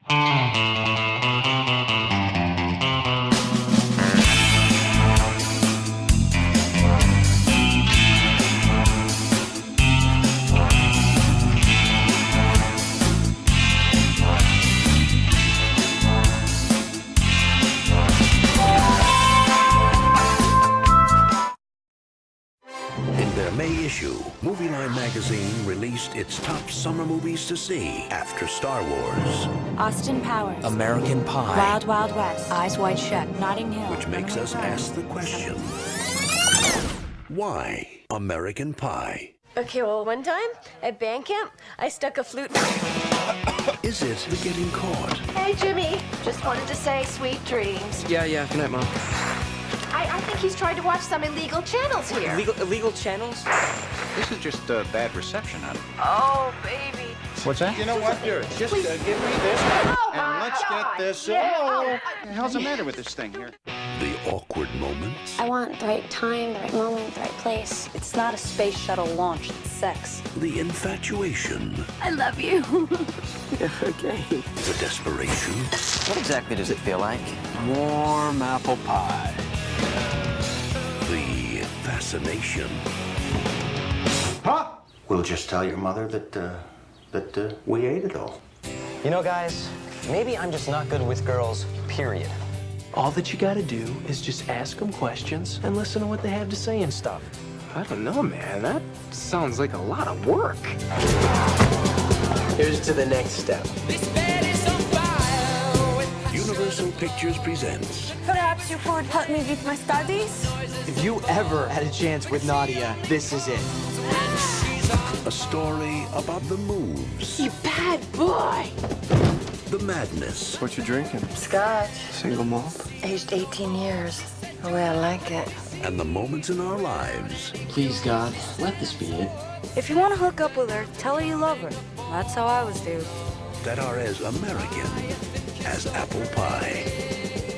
In their May issue, Movie Line magazine released its top summer movies to see after Star Wars. Austin Powers. American Pie. Wild Wild West. Eyes Wide Shut. Notting Hill. Which makes us ask the question, why American Pie? Okay, well, one time at band camp, I stuck a flute. Is it the getting caught? Hey, Jimmy. Just wanted to say sweet dreams. Yeah. Good night, Mom. I think he's trying to watch some illegal channels here. Illegal channels? This is just bad reception, honey. Oh, baby. What's that? You know what? Here, just give me this, and let's get this. Yeah. What the hell's the matter with this thing here? The awkward moments? I want the right time, the right moment, the right place. It's not a space shuttle launch, it's sex. The infatuation? I love you. Yeah, okay. The desperation? What exactly does it feel like? Warm apple pie. The fascination? Huh? We'll just tell your mother that we ate it all. You know, guys, maybe I'm just not good with girls, period. All that you gotta do is just ask them questions and listen to what they have to say and stuff. I don't know, man. That sounds like a lot of work. Here's to the next step. Universal Pictures presents Perhaps you could help me with my studies? If you ever had a chance with Nadia, this is it. a story about the moves, You bad boy. the madness, What you drinking? Scotch. Single malt? Aged 18 years. The way I like it. and the moments in our lives Please, God, let this be it. If you want to hook up with her, tell her you love her. That's how I was, dude. that are as American as apple pie.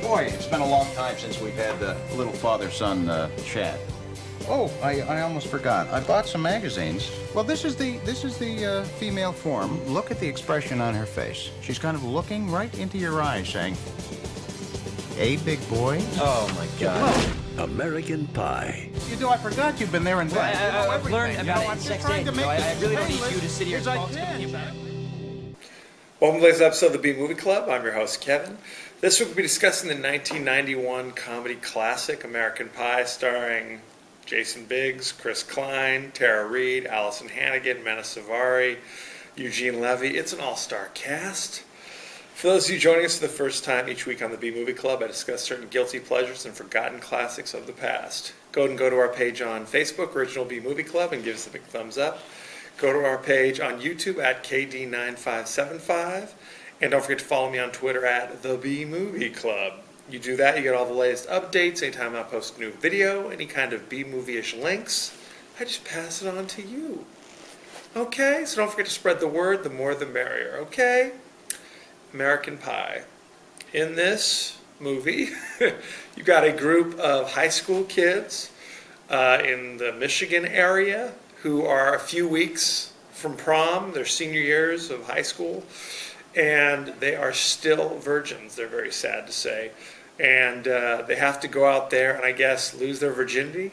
Boy, it's been a long time since we've had a little father-son chat. Oh, I almost forgot. I bought some magazines. Well, this is the female form. Look at the expression on her face. She's kind of looking right into your eyes, saying, "Hey, big boy." Oh my God. American Pie. You do. I forgot you've been there and back. I've learned about it in sex ed. I really don't need you to sit here and talk to me about it. Welcome to today's episode of the B Movie Club. I'm your host, Kevin. This week we'll be discussing the 1991 comedy classic American Pie, starring Jason Biggs, Chris Klein, Tara Reid, Allison Hannigan, Mena Suvari, Eugene Levy. It's an all-star cast. For those of you joining us for the first time, each week on the B Movie Club, I discuss certain guilty pleasures and forgotten classics of the past. Go ahead and go to our page on Facebook, Original B Movie Club, and give us a big thumbs up. Go to our page on YouTube at KD9575, and don't forget to follow me on Twitter at The B Movie Club. You do that, you get all the latest updates. Anytime I post a new video, any kind of B-movie-ish links, I just pass it on to you. Okay? So don't forget to spread the word. The more the merrier. Okay? American Pie. In this movie, you've got a group of high school kids in the Michigan area who are a few weeks from prom, their senior years of high school, and they are still virgins. They're very sad to say. And they have to go out there and, I guess, lose their virginity.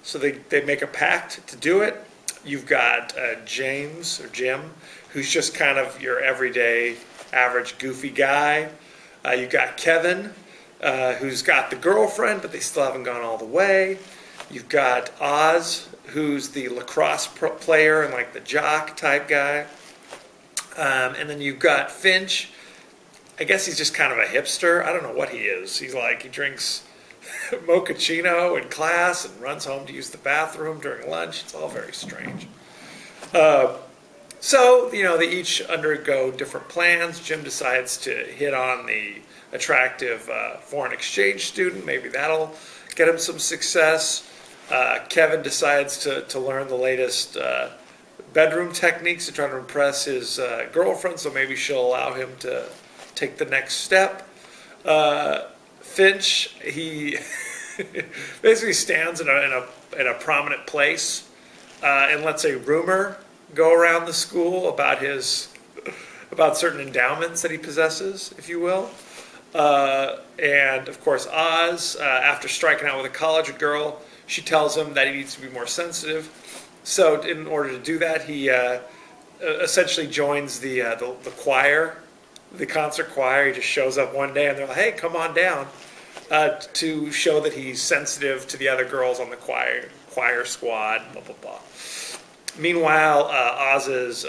So they make a pact to do it. You've got James, or Jim, who's just kind of your everyday, average, goofy guy. You've got Kevin, who's got the girlfriend, but they still haven't gone all the way. You've got Oz, who's the lacrosse player and like the jock type guy. And then you've got Finch. I guess he's just kind of a hipster. I don't know what he is. He drinks mochaccino in class and runs home to use the bathroom during lunch. It's all very strange. So, they each undergo different plans. Jim decides to hit on the attractive foreign exchange student. Maybe that'll get him some success. Kevin decides to learn the latest bedroom techniques to try to impress his girlfriend, so maybe she'll allow him to take the next step. Finch, he basically stands in a prominent place and lets a rumor go around the school about his about certain endowments that he possesses, if you will. And of course, Oz, after striking out with a college girl, she tells him that he needs to be more sensitive. So in order to do that, he essentially joins the choir, the concert choir. He just shows up one day and they're like, hey, come on down, to show that he's sensitive to the other girls on the choir squad, blah, blah, blah. Meanwhile, Oz's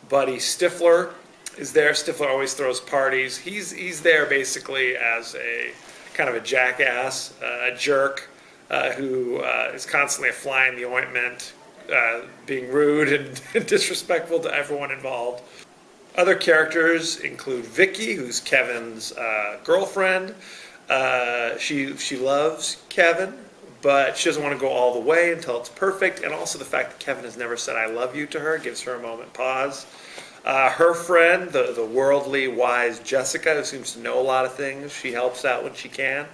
buddy Stifler is there. Stifler always throws parties. He's there basically as a kind of a jackass, a jerk, who is constantly a fly in the ointment, being rude and disrespectful to everyone involved. Other characters include Vicky, who's Kevin's girlfriend. She loves Kevin, but she doesn't want to go all the way until it's perfect. And also the fact that Kevin has never said "I love you" to her gives her a moment pause. Her friend, the worldly wise Jessica, who seems to know a lot of things, she helps out when she can.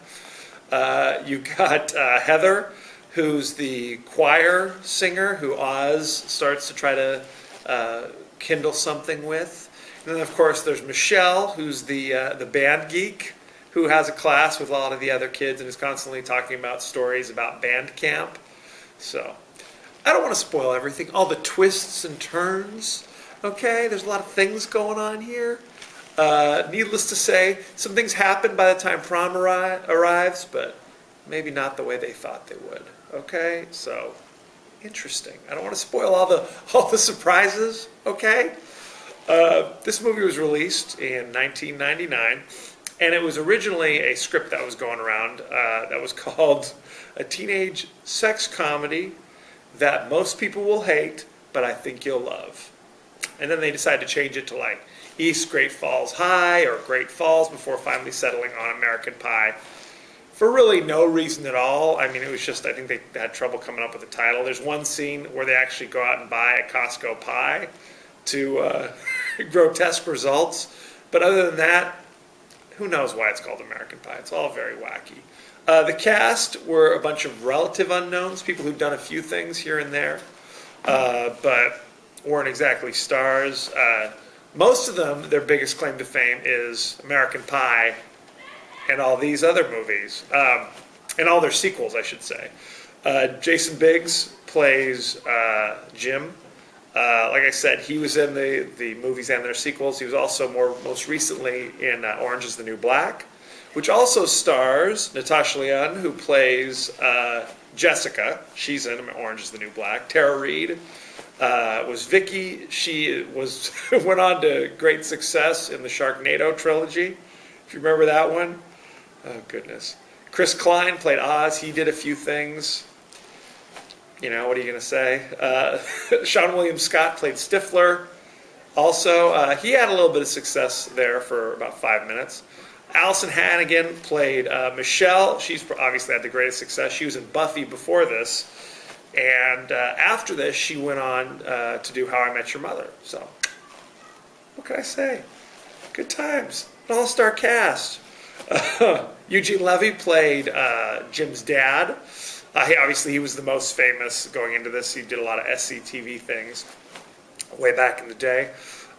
You've got Heather, who's the choir singer who Oz starts to try to kindle something with. And then, of course, there's Michelle, who's the band geek, who has a class with a lot of the other kids and is constantly talking about stories about band camp. So, I don't want to spoil everything, all the twists and turns, okay? There's a lot of things going on here. Needless to say, some things happen by the time prom arrives, but maybe not the way they thought they would, okay? So, interesting. I don't want to spoil all the surprises, okay? This movie was released in 1999. And it was originally a script that was going around that was called A Teenage Sex Comedy That Most People Will Hate, But I Think You'll Love. And then they decided to change it to like East Great Falls High or Great Falls before finally settling on American Pie. For really no reason at all. I mean, it was just, I think they had trouble coming up with the title. There's one scene where they actually go out and buy a Costco pie to grotesque results. But other than that, who knows why it's called American Pie? It's all very wacky. The cast were a bunch of relative unknowns, people who've done a few things here and there, but weren't exactly stars. Most of them, their biggest claim to fame is American Pie and all these other movies, and all their sequels, I should say. Jason Biggs plays Jim. Like I said, he was in the movies and their sequels. He was also most recently in Orange is the New Black, which also stars Natasha Lyonne, who plays Jessica. She's in Orange is the New Black. Tara Reid was Vicky. She went on to great success in the Sharknado trilogy, if you remember that one. Oh, goodness. Chris Klein played Oz. He did a few things. You know, what are you going to say? Sean William Scott played Stifler. Also, he had a little bit of success there for about 5 minutes. Allison Hannigan played Michelle. She's obviously had the greatest success. She was in Buffy before this. And after this, she went on to do How I Met Your Mother. So, what can I say? Good times. An all-star cast. Eugene Levy played Jim's dad. He was the most famous going into this. He did a lot of SCTV things way back in the day.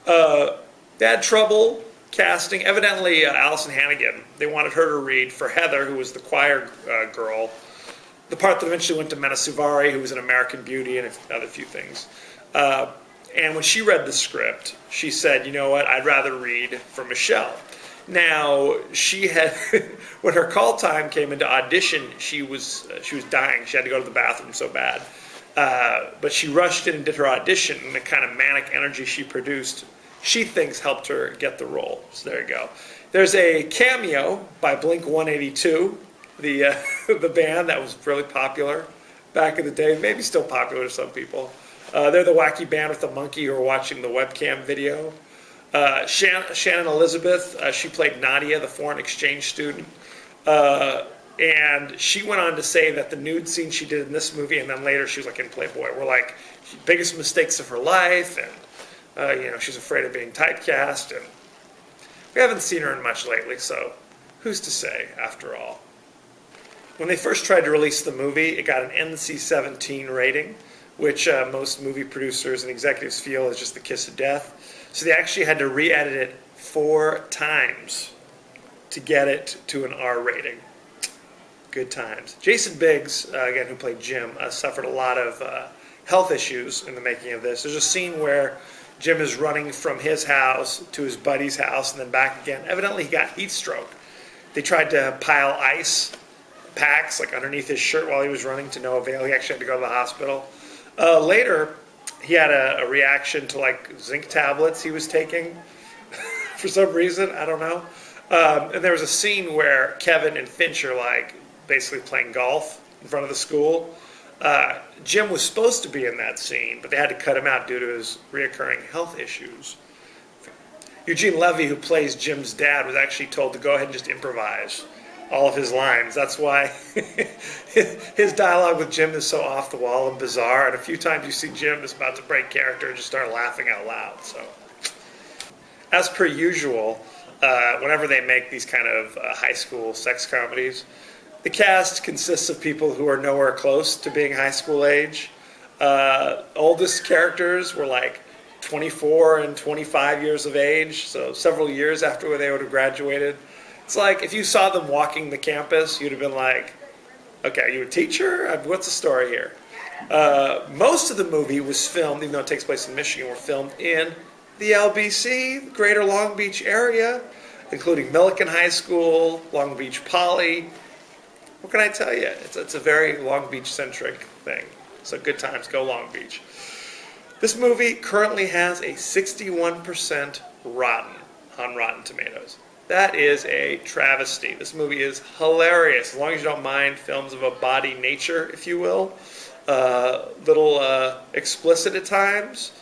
They had trouble casting. Evidently, Allison Hannigan, they wanted her to read for Heather, who was the choir girl, the part that eventually went to Mena Suvari, who was in American Beauty and other few things. And when she read the script, she said, you know what, I'd rather read for Michelle. Now, she had, when her call time came into audition, she was dying. She had to go to the bathroom so bad. But she rushed in and did her audition, and the kind of manic energy she produced, she thinks helped her get the role. So there you go. There's a cameo by Blink-182, the band that was really popular back in the day, maybe still popular to some people. They're the wacky band with the monkey who are watching the webcam video. Shannon Elizabeth, she played Nadia, the foreign exchange student. And she went on to say that the nude scene she did in this movie, and then later she was like in Playboy, were like biggest mistakes of her life, and she's afraid of being typecast, and we haven't seen her in much lately, so who's to say, after all. When they first tried to release the movie, it got an NC-17 rating, which most movie producers and executives feel is just the kiss of death. So they actually had to re-edit it 4 times to get it to an R rating. Good times. Jason Biggs, again, who played Jim, suffered a lot of health issues in the making of this. There's a scene where Jim is running from his house to his buddy's house and then back again. Evidently, he got heat stroke. They tried to pile ice packs like underneath his shirt while he was running, to no avail. He actually had to go to the hospital. Later, he had a reaction to like zinc tablets he was taking for some reason. I don't know. And there was a scene where Kevin and Finch are like basically playing golf in front of the school. Jim was supposed to be in that scene, but they had to cut him out due to his reoccurring health issues. Eugene Levy, who plays Jim's dad, was actually told to go ahead and just improvise all of his lines. That's why his dialogue with Jim is so off the wall and bizarre. And a few times you see Jim is about to break character and just start laughing out loud. So, as per usual, whenever they make these kind of high school sex comedies, the cast consists of people who are nowhere close to being high school age. Oldest characters were like 24 and 25 years of age, so several years after they would have graduated. It's like if you saw them walking the campus, you'd have been like, okay, are you a teacher? What's the story here? Most of the movie was filmed, even though it takes place in Michigan, were filmed in the LBC, the Greater Long Beach area, including Millikan High School, Long Beach Poly. What can I tell you? It's a very Long Beach-centric thing. So good times, go Long Beach. This movie currently has a 61% rotten on Rotten Tomatoes. That is a travesty. This movie is hilarious, as long as you don't mind films of a body nature, if you will. Little explicit at times.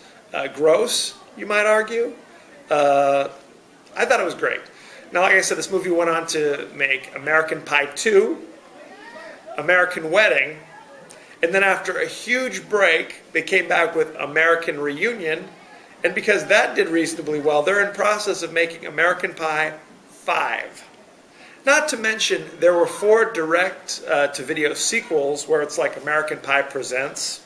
Gross, you might argue. I thought it was great. Now, like I said, this movie went on to make American Pie 2, American Wedding, and then after a huge break, they came back with American Reunion, and because that did reasonably well, they're in process of making American Pie 5. Not to mention, there were 4 direct-to-video sequels where it's like American Pie Presents.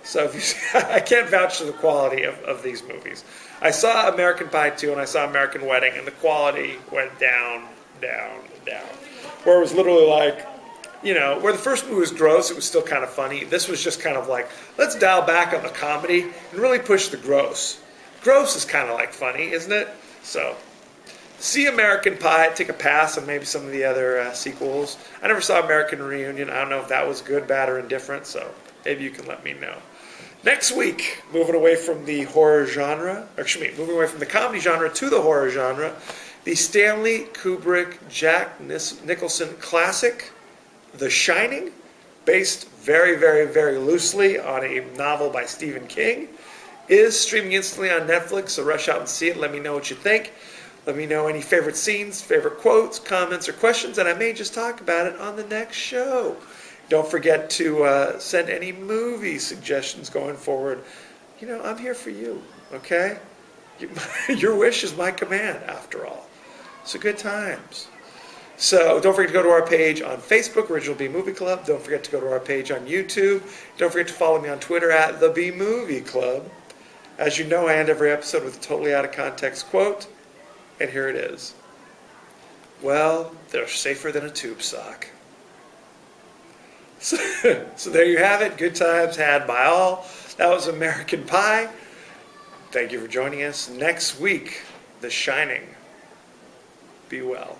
So if you, I can't vouch for the quality of these movies. I saw American Pie 2 and I saw American Wedding, and the quality went down, down, down. Where it was literally like, you know, where the first movie was gross, it was still kind of funny. This was just kind of like, let's dial back on the comedy and really push the gross. Gross is kind of like funny, isn't it? So, see American Pie, take a pass on maybe some of the other sequels. I never saw American Reunion. I don't know if that was good, bad, or indifferent, so maybe you can let me know. Next week, moving away from the horror genre, moving away from the comedy genre to the horror genre, the Stanley Kubrick, Jack Nicholson classic, The Shining, based very, very, very loosely on a novel by Stephen King, is streaming instantly on Netflix, so rush out and see it. Let me know what you think. Let me know any favorite scenes, favorite quotes, comments, or questions, and I may just talk about it on the next show. Don't forget to send any movie suggestions going forward. You know, I'm here for you, okay? Your wish is my command, after all. So good times. So don't forget to go to our page on Facebook, Original B Movie Club. Don't forget to go to our page on YouTube. Don't forget to follow me on Twitter at The B Movie Club. As you know, I end every episode with a totally out of context quote, and here it is. Well, they're safer than a tube sock. So there you have it. Good times had by all. That was American Pie. Thank you for joining us. Next week, The Shining. Be well.